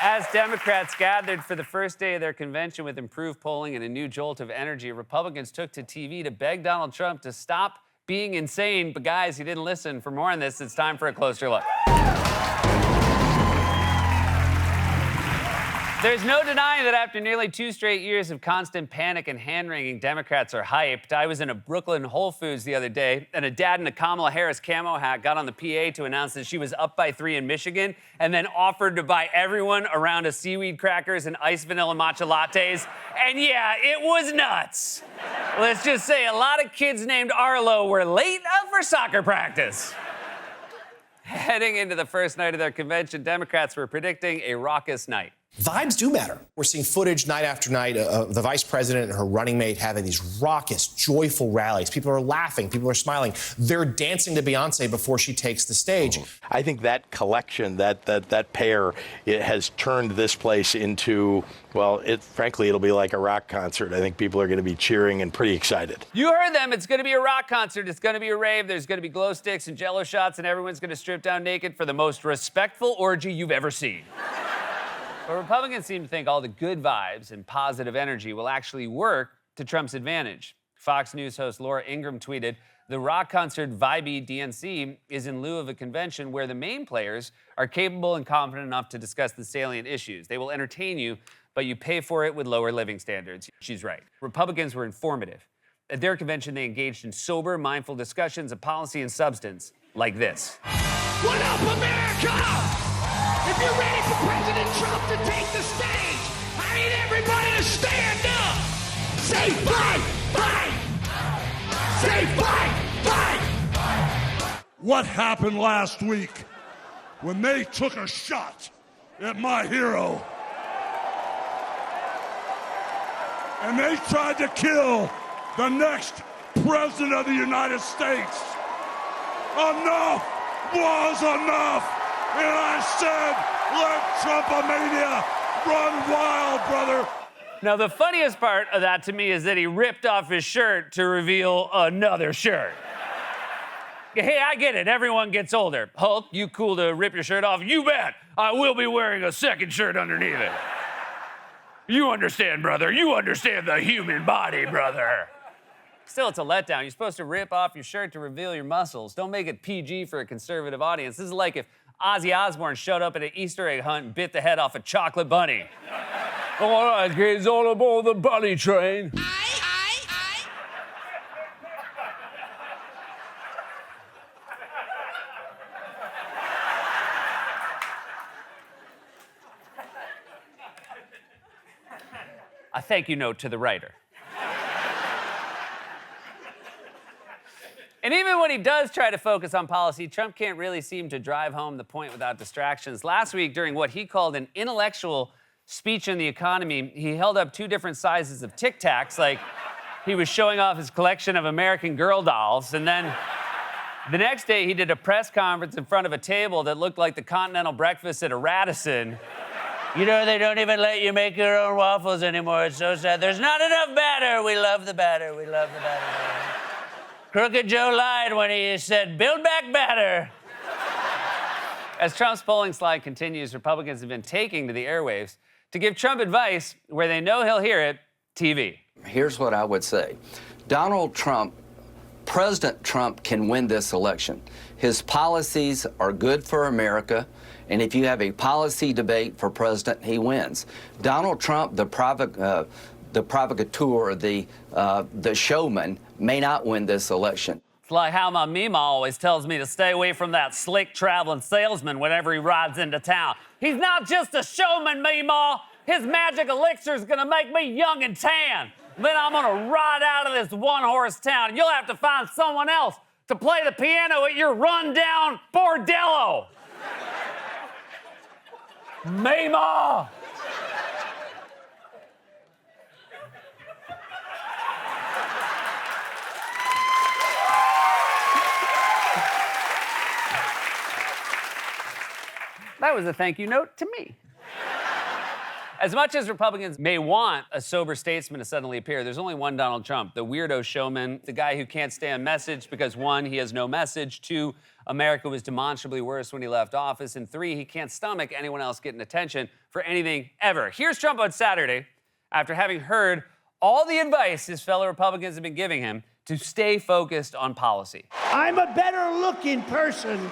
As Democrats gathered for the first day of their convention with improved polling and a new jolt of energy, Republicans took to TV to beg Donald Trump to stop being insane. But guys, he didn't listen. For more on this, it's time for a closer look. There's no denying that after nearly 2 straight years of constant panic and hand-wringing, Democrats are hyped. I was in a Brooklyn Whole Foods the other day, and a dad in a Kamala Harris camo hat got on the PA to announce that she was up by 3 in Michigan, and then offered to buy everyone a round of seaweed crackers and iced vanilla matcha lattes. And yeah, it was nuts. Let's just say a lot of kids named Arlo were late for soccer practice. Heading into the first night of their convention, Democrats were predicting a raucous night. Vibes do matter. We're seeing footage night after night of the vice president and her running mate having these raucous, joyful rallies. People are laughing. People are smiling. They're dancing to Beyonce before she takes the stage. I think that collection, that pair, it has turned this place into, well, frankly, it'll be like a rock concert. I think people are going to be cheering and pretty excited. You heard them. It's going to be a rock concert. It's going to be a rave. There's going to be glow sticks and jello shots, and everyone's going to strip down naked for the most respectful orgy you've ever seen. But Republicans seem to think all the good vibes and positive energy will actually work to Trump's advantage. Fox News host Laura Ingraham tweeted, "The rock concert Vibey DNC is in lieu of a convention where the main players are capable and confident enough to discuss the salient issues. They will entertain you, but you pay for it with lower living standards." She's right. Republicans were informative. At their convention, they engaged in sober, mindful discussions of policy and substance, like this. What up, America? If you're ready for President Trump to take the stage, I need everybody to stand up. Say fight, fight. Say fight, fight. What happened last week when they took a shot at my hero and they tried to kill the next president of the United States? Enough was enough. And I said, let Trumpomania run wild, brother. Now, the funniest part of that to me is that he ripped off his shirt to reveal another shirt. Hey, I get it. Everyone gets older. Hulk, you cool to rip your shirt off? You bet. I will be wearing a second shirt underneath it. You understand, brother. You understand the human body, brother. Still, it's a letdown. You're supposed to rip off your shirt to reveal your muscles. Don't make it PG for a conservative audience. This is like if Ozzy Osbourne showed up at an Easter egg hunt and bit the head off a chocolate bunny. All right, kids, all aboard the bunny train. A thank you note to the writer. And even when he does try to focus on policy, Trump can't really seem to drive home the point without distractions. Last week, during what he called an intellectual speech on the economy, he held up 2 different sizes of Tic Tacs, like he was showing off his collection of American Girl dolls. And then the next day, he did a press conference in front of a table that looked like the continental breakfast at a Radisson. You know, they don't even let you make your own waffles anymore. It's so sad. There's not enough batter. We love the batter. We love the batter. Crooked Joe lied when he said, "Build back batter." As Trump's polling slide continues, Republicans have been taking to the airwaves to give Trump advice where they know he'll hear it, TV. Here's what I would say. President Trump can win this election. His policies are good for America, and if you have a policy debate for president, he wins. Donald Trump, the provocateur, the showman, may not win this election. It's like how my Mima always tells me to stay away from that slick traveling salesman whenever he rides into town. He's not just a showman, Mima. His magic elixir is gonna make me young and tan. Then I'm gonna ride out of this one-horse town, and you'll have to find someone else to play the piano at your rundown bordello. Mima! That was a thank you note to me. As much as Republicans may want a sober statesman to suddenly appear, there's only one Donald Trump, the weirdo showman, the guy who can't stay on message because, one, he has no message, two, America was demonstrably worse when he left office, and three, he can't stomach anyone else getting attention for anything ever. Here's Trump on Saturday after having heard all the advice his fellow Republicans have been giving him to stay focused on policy. I'm a better looking person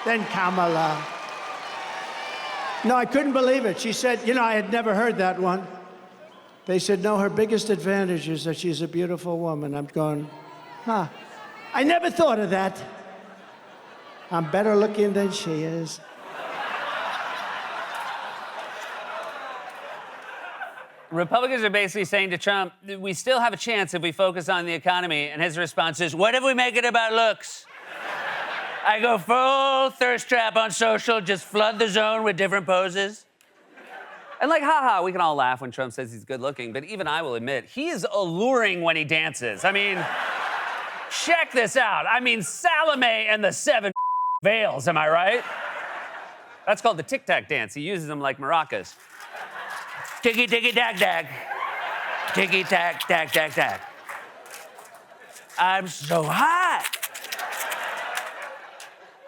than Kamala. No, I couldn't believe it. She said, I had never heard that one. They said, no, her biggest advantage is that she's a beautiful woman. I'm going, huh. I never thought of that. I'm better looking than she is. Republicans are basically saying to Trump, we still have a chance if we focus on the economy. And his response is, what if we make it about looks? I go full thirst trap on social, just flood the zone with different poses. And haha, we can all laugh when Trump says he's good looking, but even I will admit, he is alluring when he dances. I mean, check this out. I mean, Salome and the seven veils, am I right? That's called the tic-tac dance. He uses them like maracas. Ticky, ticky, tack, tack. Ticky, tack, tack, tack, tack. I'm so hot.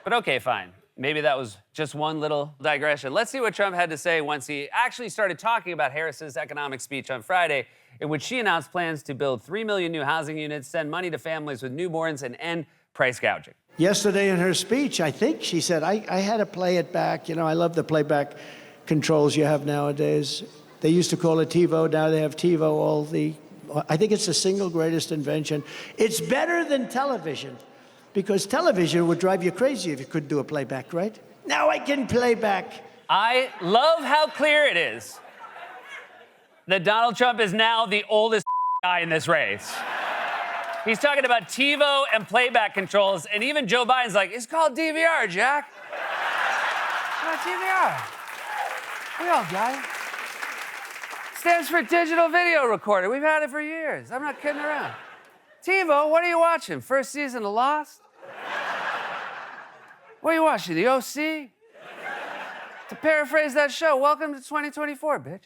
But okay, fine. Maybe that was just one little digression. Let's see what Trump had to say once he actually started talking about Harris's economic speech on Friday, in which she announced plans to build 3 million new housing units, send money to families with newborns, and end price gouging. Yesterday in her speech, I think she said, I had to play it back. I love the playback controls you have nowadays. They used to call it TiVo. Now they have TiVo. I think it's the single greatest invention. It's better than television. Because television would drive you crazy if you couldn't do a playback, right? Now I can play back. I love how clear it is that Donald Trump is now the oldest guy in this race. He's talking about TiVo and playback controls, and even Joe Biden's like, it's called DVR, Jack. It's not DVR. We all got it. Stands for digital video recorder. We've had it for years. I'm not kidding around. TiVo, what are you watching? First season of Lost? What are you watching, The OC? To paraphrase that show, welcome to 2024, bitch.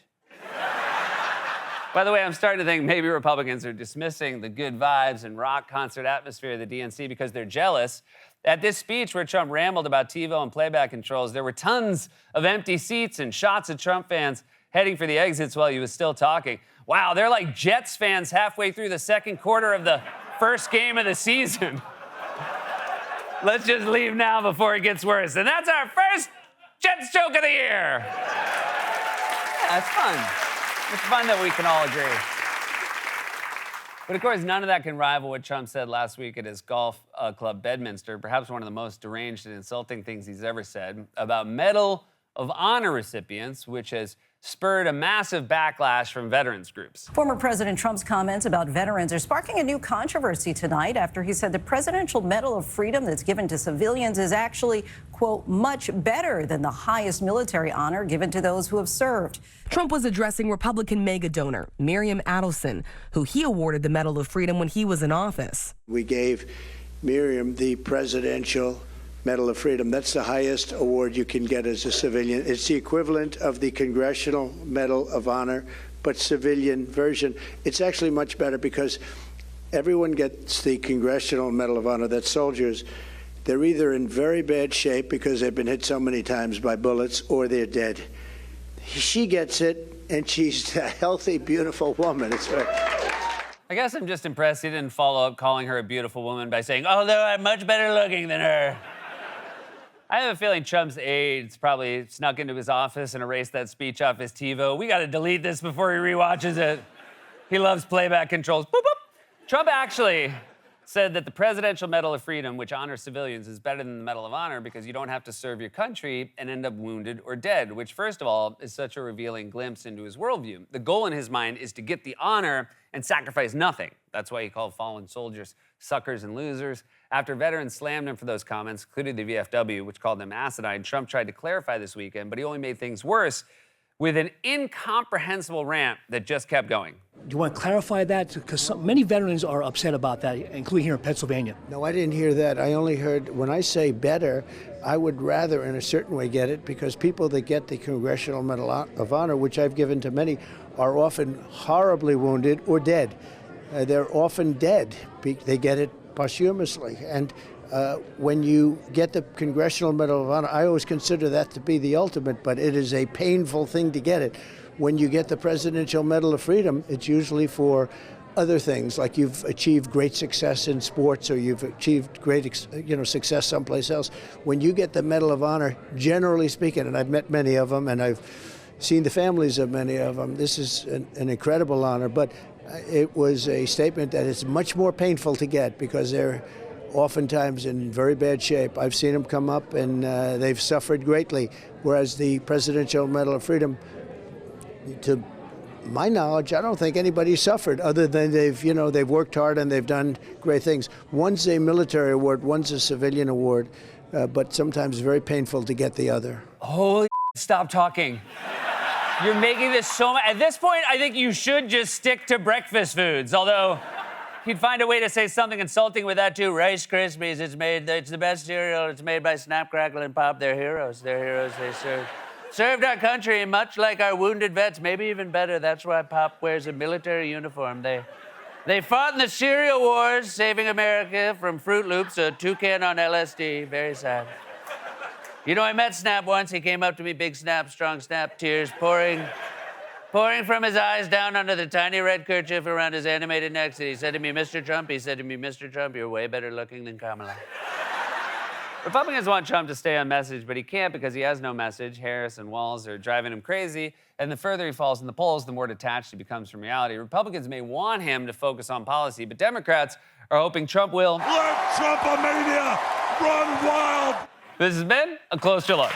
By the way, I'm starting to think maybe Republicans are dismissing the good vibes and rock concert atmosphere of the DNC because they're jealous. At this speech where Trump rambled about TiVo and playback controls, there were tons of empty seats and shots of Trump fans heading for the exits while he was still talking. Wow, they're like Jets fans halfway through the second quarter of the first game of the season. Let's just leave now before it gets worse. And that's our first Jets joke of the year. Yeah, it's fun. It's fun that we can all agree. But of course, none of that can rival what Trump said last week at his golf club, Bedminster, perhaps one of the most deranged and insulting things he's ever said about Medal of Honor recipients, which has spurred a massive backlash from veterans groups. Former President Trump's comments about veterans are sparking a new controversy tonight after he said the Presidential Medal of Freedom that's given to civilians is actually, quote, much better than the highest military honor given to those who have served. Trump was addressing Republican mega donor Miriam Adelson, who he awarded the Medal of Freedom when he was in office. We gave Miriam the Presidential Medal of Freedom. That's the highest award you can get as a civilian. It's the equivalent of the Congressional Medal of Honor, but civilian version. It's actually much better because everyone gets the Congressional Medal of Honor. That's soldiers. They're either in very bad shape because they've been hit so many times by bullets, or they're dead. She gets it, and she's a healthy, beautiful woman. It's right. I guess I'm just impressed he didn't follow up calling her a beautiful woman by saying, although I'm much better looking than her. I have a feeling Trump's aides probably snuck into his office and erased that speech off his TiVo. We got to delete this before he rewatches it. He loves playback controls. Boop, boop. Trump actually said that the Presidential Medal of Freedom, which honors civilians, is better than the Medal of Honor because you don't have to serve your country and end up wounded or dead, which, first of all, is such a revealing glimpse into his worldview. The goal in his mind is to get the honor and sacrifice nothing. That's why he called fallen soldiers suckers and losers. After veterans slammed him for those comments, including the VFW, which called them asinine, Trump tried to clarify this weekend, but he only made things worse with an incomprehensible rant that just kept going. Do you want to clarify that? Because many veterans are upset about that, including here in Pennsylvania. No, I didn't hear that. I only heard, when I say better, I would rather in a certain way get it, because people that get the Congressional Medal of Honor, which I've given to many, are often horribly wounded or dead. They're often dead. They get it posthumously. And when you get the Congressional Medal of Honor, I always consider that to be the ultimate, but it is a painful thing to get it. When you get the Presidential Medal of Freedom, it's usually for other things, like you've achieved great success in sports or you've achieved great success someplace else. When you get the Medal of Honor, generally speaking, and I've met many of them and I've seen the families of many of them, this is an incredible honor, but it was a statement that it's much more painful to get because they're oftentimes in very bad shape. I've seen them come up and they've suffered greatly, whereas the Presidential Medal of Freedom, to my knowledge, I don't think anybody suffered other than they've worked hard and they've done great things. One's a military award, one's a civilian award, but sometimes very painful to get the other. Holy stop talking. You're making this so much. At this point, I think you should just stick to breakfast foods, although you'd find a way to say something insulting with that too. Rice Krispies, it's the best cereal. It's made by Snap, Crackle, and Pop. They're heroes. They're heroes. They served our country, much like our wounded vets, maybe even better. That's why Pop wears a military uniform. They fought in the cereal wars, saving America from Fruit Loops, a toucan on LSD. Very sad. You know, I met Snap once. He came up to me, big Snap, strong Snap, tears pouring from his eyes down under the tiny red kerchief around his animated neck. He said to me, Mr. Trump, Mr. Trump, you're way better looking than Kamala. Republicans want Trump to stay on message, but he can't because he has no message. Harris and Walz are driving him crazy, and the further he falls in the polls, the more detached he becomes from reality. Republicans may want him to focus on policy, but Democrats are hoping Trump will Let Trumpomania run wild. This has been A Closer Look.